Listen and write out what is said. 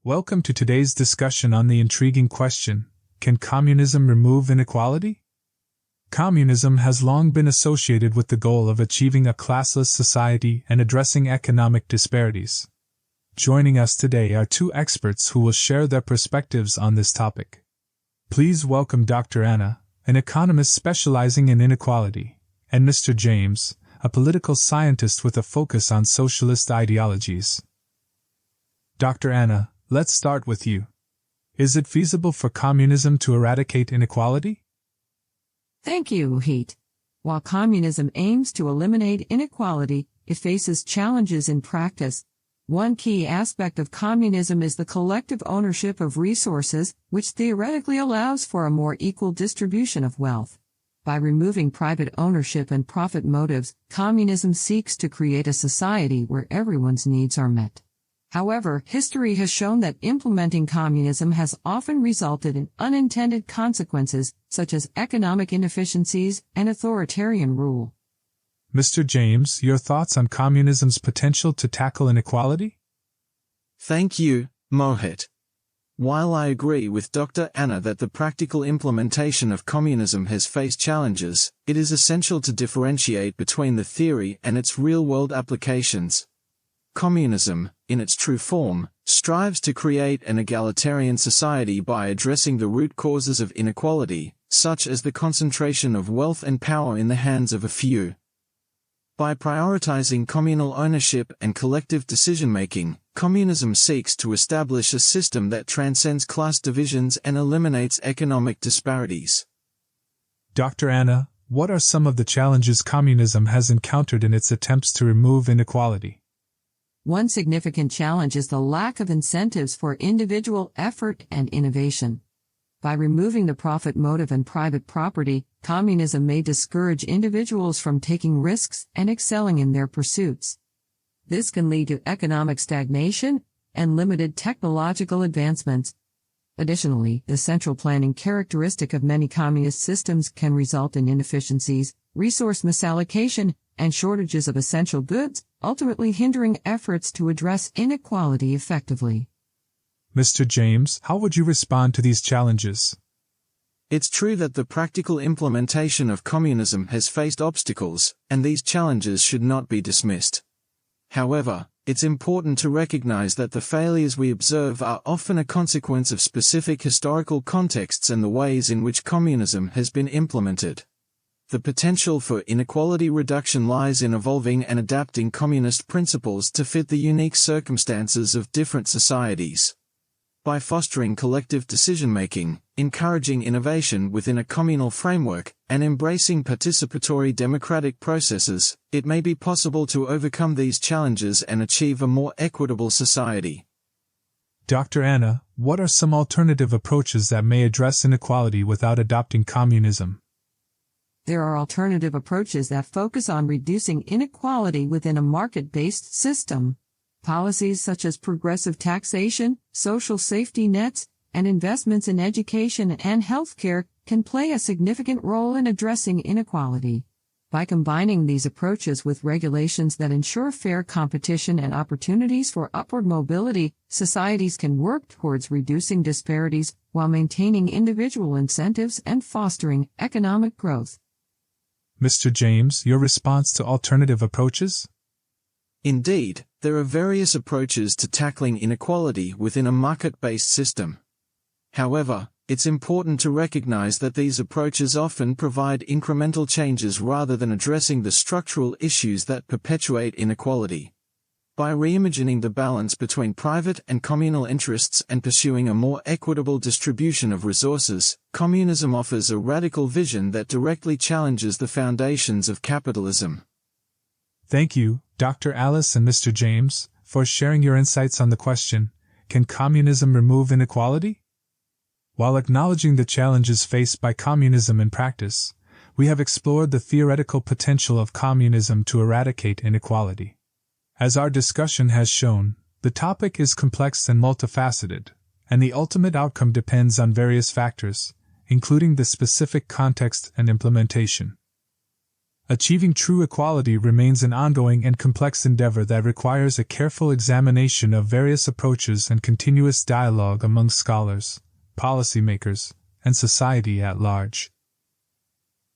Welcome to today's discussion on the intriguing question, can communism remove inequality? Communism has long been associated with the goal of achieving a classless society and addressing economic disparities. Joining us today are two experts who will share their perspectives on this topic. Please welcome Dr. Anna, an economist specializing in inequality, and Mr. James, a political scientist with a focus on socialist ideologies. Dr. Anna, let's start with you. Is it feasible for communism to eradicate inequality? Thank you, Heat. While communism aims to eliminate inequality, it faces challenges in practice. One key aspect of communism is the collective ownership of resources, which theoretically allows for a more equal distribution of wealth. By removing private ownership and profit motives, communism seeks to create a society where everyone's needs are met. However, history has shown that implementing communism has often resulted in unintended consequences, such as economic inefficiencies and authoritarian rule. Mr. James, your thoughts on communism's potential to tackle inequality? Thank you, Mohit. While I agree with Dr. Anna that the practical implementation of communism has faced challenges, it is essential to differentiate between the theory and its real-world applications. Communism, in its true form, strives to create an egalitarian society by addressing the root causes of inequality, such as the concentration of wealth and power in the hands of a few. By prioritizing communal ownership and collective decision-making, communism seeks to establish a system that transcends class divisions and eliminates economic disparities. Dr. Anna, what are some of the challenges communism has encountered in its attempts to remove inequality? One significant challenge is the lack of incentives for individual effort and innovation. By removing the profit motive and private property, communism may discourage individuals from taking risks and excelling in their pursuits. This can lead to economic stagnation and limited technological advancements. Additionally, the central planning characteristic of many communist systems can result in inefficiencies, resource misallocation, and shortages of essential goods, ultimately hindering efforts to address inequality effectively. Mr. James, how would you respond to these challenges? It's true that the practical implementation of communism has faced obstacles, and these challenges should not be dismissed. However, it's important to recognize that the failures we observe are often a consequence of specific historical contexts and the ways in which communism has been implemented. The potential for inequality reduction lies in evolving and adapting communist principles to fit the unique circumstances of different societies. By fostering collective decision-making, encouraging innovation within a communal framework, and embracing participatory democratic processes, it may be possible to overcome these challenges and achieve a more equitable society. Dr. Anna, what are some alternative approaches that may address inequality without adopting communism? There are alternative approaches that focus on reducing inequality within a market-based system. Policies such as progressive taxation, social safety nets, and investments in education and healthcare can play a significant role in addressing inequality. By combining these approaches with regulations that ensure fair competition and opportunities for upward mobility, societies can work towards reducing disparities while maintaining individual incentives and fostering economic growth. Mr. James, your response to alternative approaches? Indeed, there are various approaches to tackling inequality within a market-based system. However, it's important to recognize that these approaches often provide incremental changes rather than addressing the structural issues that perpetuate inequality. By reimagining the balance between private and communal interests and pursuing a more equitable distribution of resources, communism offers a radical vision that directly challenges the foundations of capitalism. Thank you, Dr. Alice and Mr. James, for sharing your insights on the question, can communism remove inequality? While acknowledging the challenges faced by communism in practice, we have explored the theoretical potential of communism to eradicate inequality. As our discussion has shown, the topic is complex and multifaceted, and the ultimate outcome depends on various factors, including the specific context and implementation. achieving true equality remains an ongoing and complex endeavor that requires a careful examination of various approaches and continuous dialogue among scholars, policymakers, and society at large.